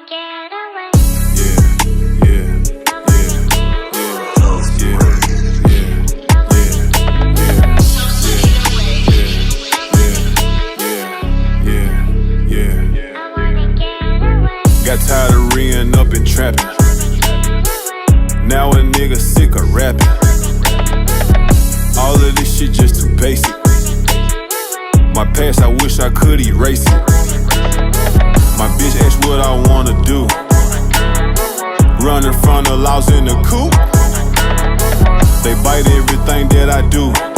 get away. Got tired of reeing up and trapping. Now a nigga sick of rapping. All of this shit just too basic. My past, I wish I could erase it. My bitch asked what I wanna do. Running from the laws in the coupe. They bite everything that I do.